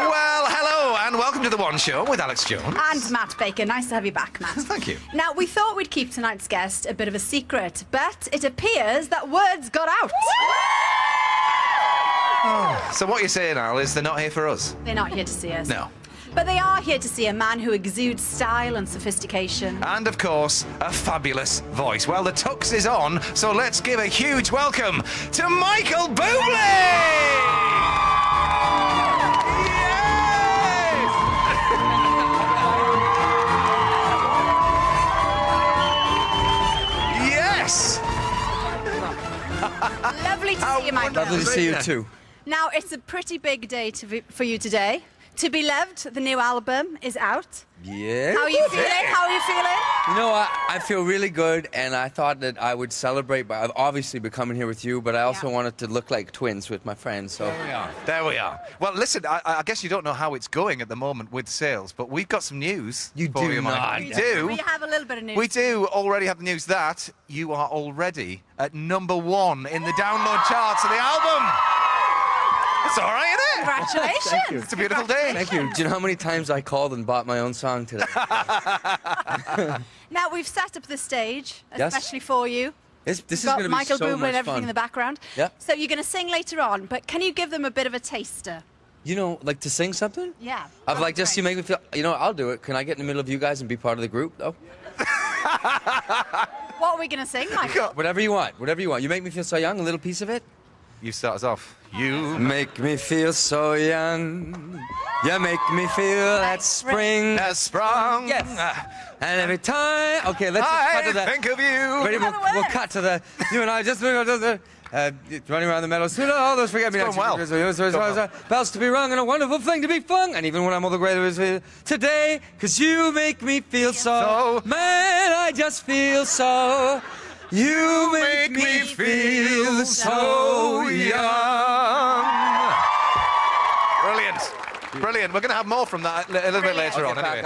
Well, hello and welcome to The One Show with Alex Jones. And Matt Baker. Nice to have you back, Matt. Thank you. Now, we thought we'd keep tonight's guest a bit of a secret, but it appears that words got out. Oh. So what you're saying, Al, is they're not here for us? They're not here to see us. No. But they are here to see a man who exudes style and sophistication. And, of course, a fabulous voice. Well, the tux is on, so let's give a huge welcome to Michael Bublé! Lovely to see you, Michael. Lovely to see you too. Now, it's a pretty big day for you today. To Be Loved, the new album, is out. Yeah. How are you feeling? How are you feeling? You know, I feel really good, and I thought that I would celebrate by obviously coming here with you, but I also wanted to look like twins with my friends. So there we are. There we are. Well, listen, I guess you don't know how it's going at the moment with sales, but we've got some news. You for do you, not. We do. We have a little bit of news. We do already have the news that you are already at #1 in the download charts of the album. It's all right, isn't it? Congratulations. Thank you. It's a beautiful day. Thank you. Do you know how many times I called and bought my own song today? Now, we've set up the stage, Yes. especially for you. This is Got going to be Michael so Bublé much and everything fun. in the background. Yeah. So you're going to sing later on, but can you give them a bit of a taster? You know, like to sing something? Yeah. I'd like just to make me feel, you know, I'll do it. Can I get in the middle of you guys and be part of the group, though? What are we going to sing, Michael? Whatever you want, whatever you want. You make me feel so young, a little piece of it? You start us off. You make me feel so young. You make me feel that spring has sprung. Yes. And every time... Okay, let's just cut to that. I think of you. Ready, we'll cut to the... You and I just... running around the meadows. All those forget-me-nots. Well. Bells to be rung and a wonderful thing to be flung. And even when I'm all the greater is today, because you make me feel so... Man, I just feel so... You make me feel so young. Brilliant. Brilliant. We're going to have more from that a little bit later on. Anyway.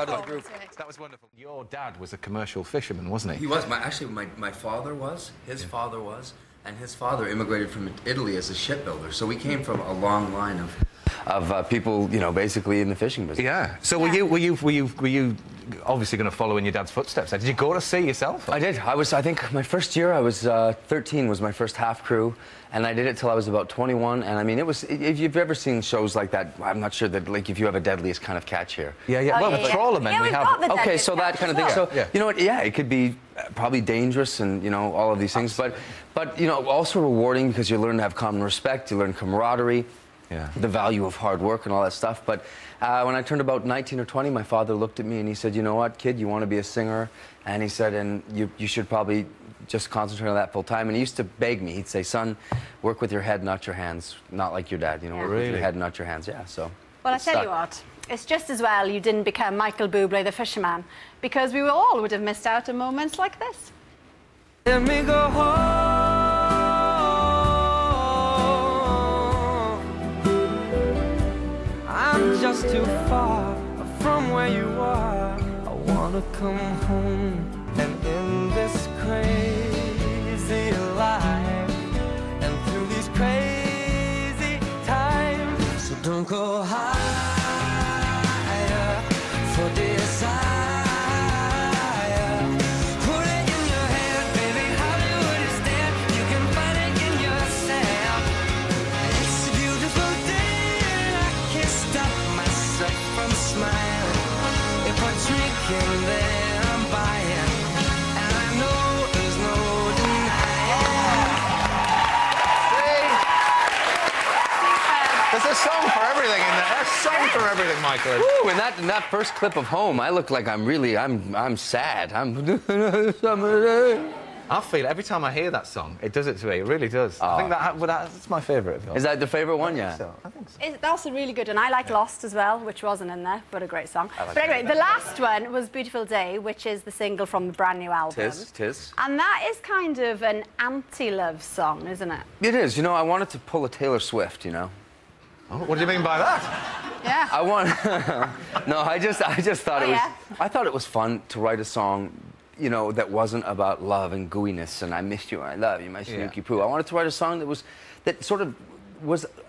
That was wonderful. Your dad was a commercial fisherman, wasn't he? He was. My father was. His father was. And his father immigrated from Italy as a shipbuilder. So we came from a long line of people, you know, basically in the fishing business. Yeah. So were you obviously going to follow in your dad's footsteps? Did you go to sea yourself? I did. I think my first year I was 13 was my first half crew, and I did it till I was about 21. And I mean, it was. If you've ever seen shows like that, I'm not sure that like if you have a Deadliest kind of catch here. Yeah, yeah. Well, the trawlermen we have. Okay, so that kind of thing. So yeah. You know what? Yeah, it could be probably dangerous and you know all of these things, but you know also rewarding because you learn to have common respect, you learn camaraderie. Yeah. The value of hard work and all that stuff. But when I turned about 19 or 20, my father looked at me and he said, you know what, kid, you want to be a singer? And he said, and you should probably just concentrate on that full time. And he used to beg me. He'd say, son, work with your head, not your hands. Not like your dad, you know, work with your head, not your hands. Yeah, so. Well, I tell you what, it's just as well you didn't become Michael Bublé, the fisherman, because we all would have missed out on moments like this. Let me go home. I'm just too far from where you are. I wanna come home and end this crazy life and through these crazy times. So don't go higher for desire. Put it in your head, baby. How do you understand? You can find it in yourself. It's a beautiful day. Stop myself from smiling. If I'm drinking, then I'm buying, and I know there's no denying. There's a song for everything in there. There's a song for everything, Michael. Ooh, in that first clip of Home, I look like I'm sad. I feel every time I hear that song, it does it to me. It really does. I think that's my favourite of yours. Is that the favourite one? Yeah. I think so. That's really good, and I like Lost as well, which wasn't in there, but a great song. But anyway, the last one was Beautiful Day, which is the single from the brand new album. Tis. And that is kind of an anti-love song, isn't it? It is. You know, I wanted to pull a Taylor Swift, you know. Oh, what do you mean by that? Yeah. I want... No, I just thought it was... Yeah. I thought it was fun to write a song, you know, that wasn't about love and gooiness and I missed you and I love you, my Snooky Poo. I wanted to write a song that sort of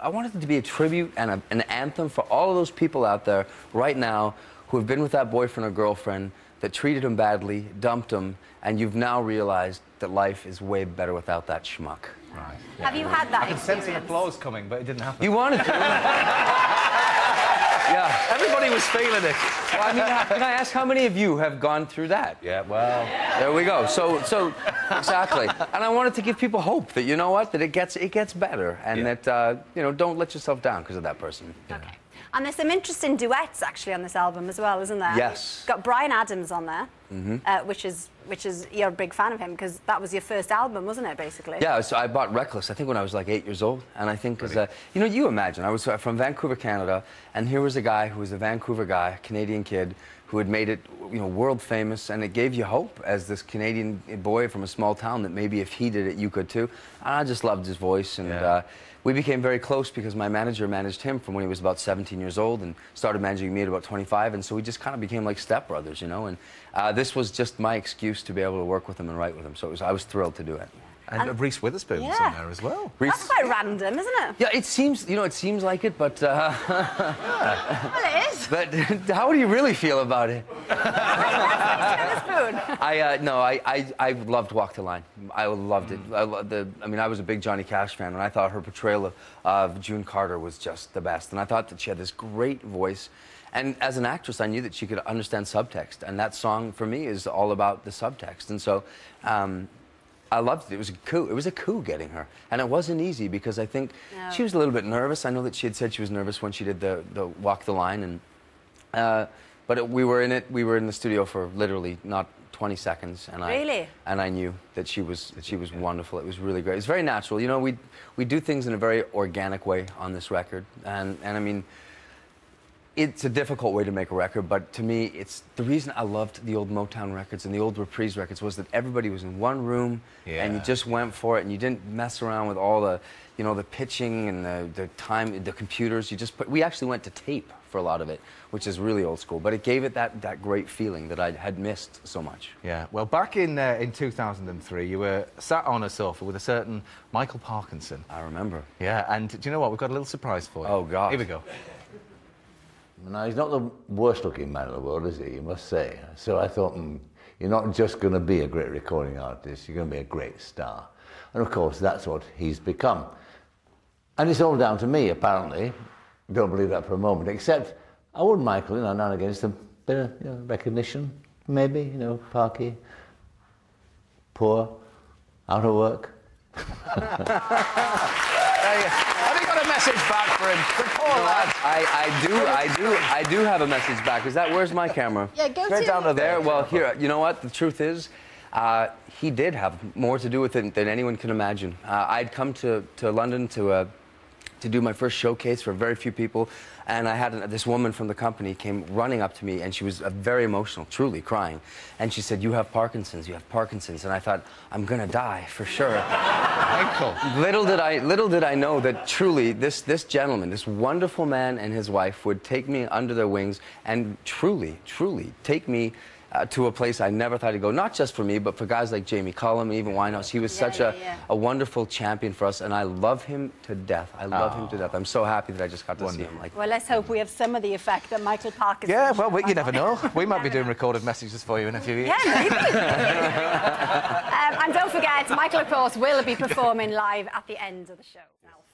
I wanted it to be a tribute and an anthem for all of those people out there right now who have been with that boyfriend or girlfriend that treated him badly, dumped him, and you've now realized that life is way better without that schmuck. Right. Have you had that I could sense the experience? applause coming, but it didn't happen. You wanted to. Yeah. Everybody was feeling it. Well, I mean, can I ask how many of you have gone through that? Yeah, well... There we go. So exactly. And I wanted to give people hope that, you know what, that it gets better, and that, you know, don't let yourself down because of that person. Okay. And there's some interesting duets, actually, on this album as well, isn't there? Yes. Got Bryan Adams on there, which is you're a big fan of him, because that was your first album, wasn't it, basically? Yeah, so I bought Reckless, I think, when I was like 8 years old. And I think, you know, you imagine, I was from Vancouver, Canada, and here was a guy who was a Vancouver guy, Canadian kid, who had made it, you know, world famous, and it gave you hope as this Canadian boy from a small town that maybe if he did it, you could too. And I just loved his voice, and we became very close because my manager managed him from when he was about 17 years old and started managing me at about 25, and so we just kind of became like stepbrothers, you know, and this was just my excuse to be able to work with him and write with him, so I was thrilled to do it. And Reese Witherspoon's in there as well. That's quite random, isn't it? Yeah, it seems, you know, it seems like it, but... Well, it is. But how do you really feel about it? I loved Walk the Line. I loved it. I mean, I was a big Johnny Cash fan, and I thought her portrayal of June Carter was just the best. And I thought that she had this great voice. And as an actress, I knew that she could understand subtext. And that song, for me, is all about the subtext. And so... I loved it. It was a coup. It was a coup getting her, and it wasn't easy because I think she was a little bit nervous. I know that she had said she was nervous when she did the Walk the Line, and we were in it. We were in the studio for literally not 20 seconds, and I knew that she was wonderful. It was really great. It's very natural. You know, we do things in a very organic way on this record, and I mean. It's a difficult way to make a record, but to me, it's the reason I loved the old Motown records and the old Reprise records was that everybody was in one room, and you just went for it, and you didn't mess around with all the, you know, the pitching and the time, the computers. We actually went to tape for a lot of it, which is really old school, but it gave it that great feeling that I had missed so much. Yeah. Well, back in 2003, you were sat on a sofa with a certain Michael Parkinson. I remember. Yeah, and do you know what? We've got a little surprise for you. Oh, God. Here we go. Now, he's not the worst-looking man in the world, is he, you must say. So I thought, you're not just going to be a great recording artist, you're going to be a great star. And of course, that's what he's become. And it's all down to me, apparently. Don't believe that for a moment, except I would, Michael, you know, now and again, just a bit of recognition, maybe, you know, Parky, poor, out of work. Have you got a message back for him? The poor lad. I do have a message back. Is that, where's my camera? Yeah, go straight down to there. Well, here, you know what? The truth is, he did have more to do with it than anyone can imagine. I'd come to London to do my first showcase for very few people, and I had this woman from the company came running up to me, and she was very emotional, truly crying, and she said, "You have Parkinson's, you have Parkinson's," and I thought, I'm gonna die for sure. Michael. Little did I know that truly this gentleman, this wonderful man and his wife would take me under their wings and truly take me to a place I never thought he'd go, not just for me, but for guys like Jamie Cullum and even Winehouse. He was such a wonderful champion for us, and I love him to death. I love him to death. I'm so happy that I just got to see him. Well, let's hope we have some of the effect that Michael Parkinson... Yeah, well, you never know. We might be doing recorded messages for you in a few years. Yeah, maybe. And don't forget, Michael, of course, will be performing live at the end of the show.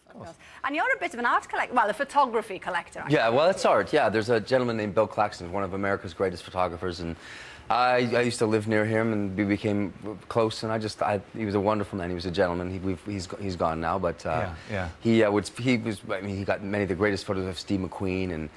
Of course. And you're a bit of an art collector, well, a photography collector. Actually. Yeah, well, it's art. Yeah, there's a gentleman named Bill Claxton, one of America's greatest photographers, and I used to live near him, and we became close. And he was a wonderful man. He was a gentleman. He's gone now, but he got many of the greatest photos of Steve McQueen and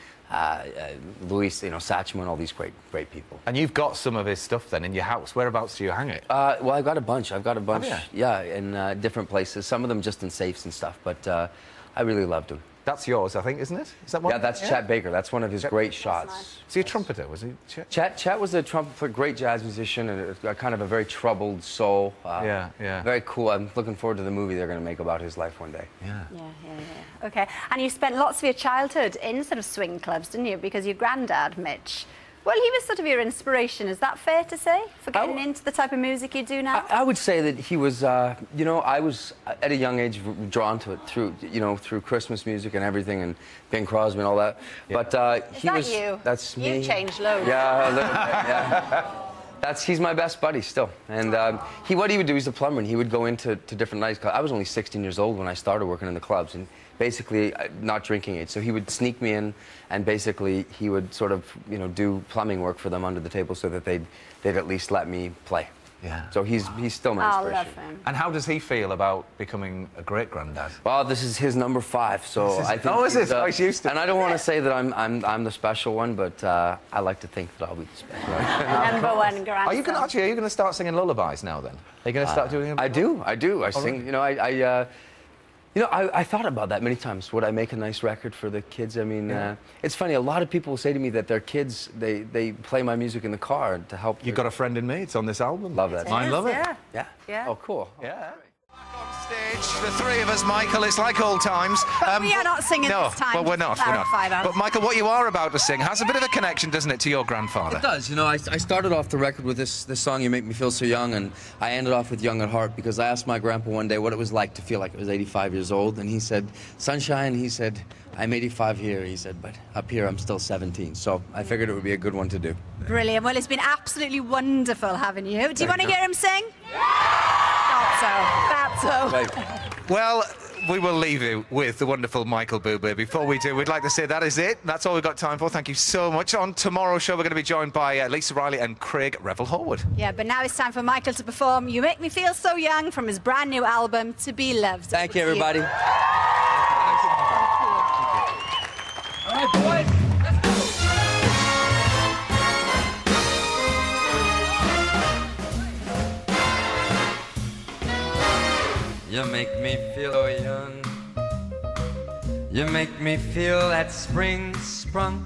Louis, you know, Satchmo, all these great people. And you've got some of his stuff then in your house. Whereabouts do you hang it? Well, I've got a bunch. Have you? Yeah, in different places. Some of them just in safes and stuff. But I really loved him. That's yours, I think, isn't it? Is that one? Yeah, that's Chet Baker. That's one of his great shots. Nice. Is he a trumpeter, was he, Chet? Chet was a trumpeter, great jazz musician, and a kind of a very troubled soul. Very cool. I'm looking forward to the movie they're going to make about his life one day. Yeah. Okay. And you spent lots of your childhood in sort of swing clubs, didn't you? Because your granddad, Mitch, Well, he was sort of your inspiration, is that fair to say, for getting into the type of music you do now? I would say that he was, you know, I was at a young age drawn to it through, you know, through Christmas music and everything, and Bing Crosby and all that. Yeah. But he was. You? That's me. You changed loads. Yeah, a little bit, yeah. He's my best buddy still. And what he would do, he's a plumber, and he would go into different nights. I was only 16 years old when I started working in the clubs, and basically not drinking age. So he would sneak me in, and basically he would sort of, you know, do plumbing work for them under the table so that they'd at least let me play. Yeah. So he's still my inspiration. I love him. And how does he feel about becoming a great granddad? Well, this is his number 5, so I think. Oh, is it? He's used to. And I don't want to say that I'm the special one, but I like to think that I'll be the special one. Number 1 grandson. Are you going to start singing lullabies now? Then are you going to start doing them? I do. I sing. Really? You know, I thought about that many times. Would I make a nice record for the kids? I mean, it's funny. A lot of people say to me that their kids, they play my music in the car to help. You've got a friend in me. It's on this album. Love that. I love it. Yeah. Oh, cool. Yeah. Back on stage, the three of us, Michael. It's like old times. But we are not singing this time. Well, we're not. But Michael, what you are about to sing has a bit of a connection, doesn't it, to your grandfather? It does. You know, I started off the record with this song, "You Make Me Feel So Young," and I ended off with "Young at Heart" because I asked my grandpa one day what it was like to feel like I was 85 years old, and he said, "Sunshine," he said, "I'm 85 here," he said, "but up here I'm still 17." So I figured it would be a good one to do. Brilliant. Well, it's been absolutely wonderful having you. Do you want to hear him sing? That's so. Right. Well, we will leave you with the wonderful Michael Bublé. Before we do, we'd like to say that is it. That's all we've got time for. Thank you so much. On tomorrow's show, we're going to be joined by Lisa Riley and Craig Revel-Horwood. Yeah, but now it's time for Michael to perform "You Make Me Feel So Young" from his brand new album, To Be Loved. Thank you, everybody. Thank you. All right, boys. You make me feel so young. You make me feel that spring sprung.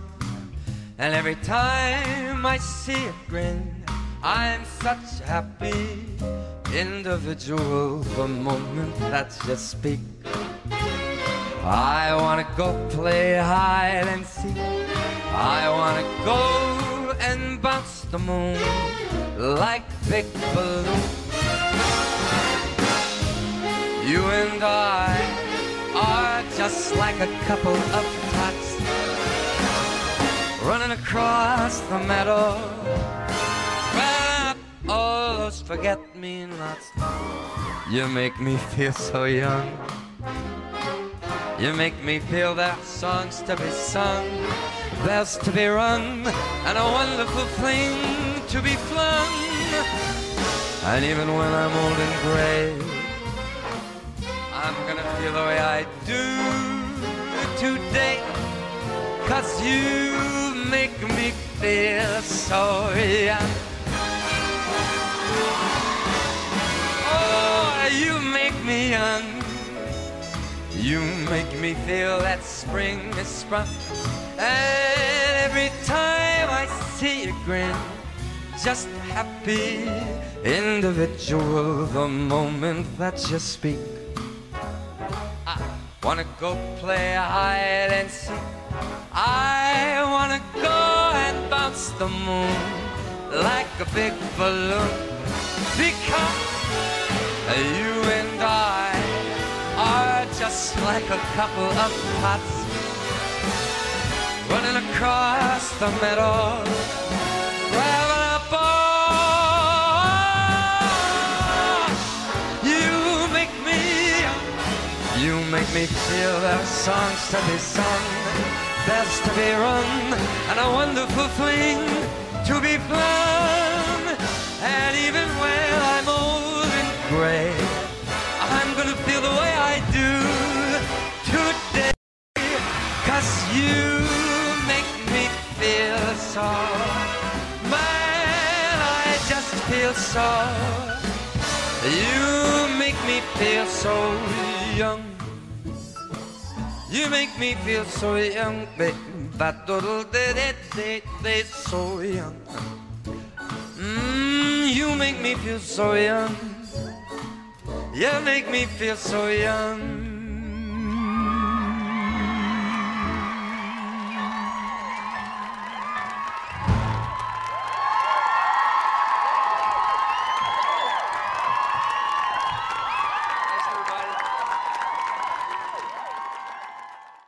And every time I see a grin, I'm such a happy individual. The moment that you speak, I wanna go play hide and seek. I wanna go and bounce the moon like a big balloon. You and I are just like a couple of tots running across the meadow, grab all those forget-me-nots. You make me feel so young. You make me feel there are songs to be sung, bells to be rung, and a wonderful fling to be flung. And even when I'm old and gray, I'm gonna feel the way I do today, 'cause you make me feel so young. Oh, you make me young. You make me feel that spring is sprung. And every time I see you grin, just a happy individual. The moment that you speak, wanna go play hide and seek. I wanna go and bounce the moon like a big balloon, because you and I are just like a couple of tots running across the meadow, grabbing up You make me feel there are songs to be sung, bells to be rung, and a wonderful fling to be flung. And even when I'm old and gray, I'm gonna feel the way I do today, 'cause you make me feel so, man, I just feel so. You make me feel so young. You make me feel so young, baby. So young. You make me feel so young. You make me feel so young.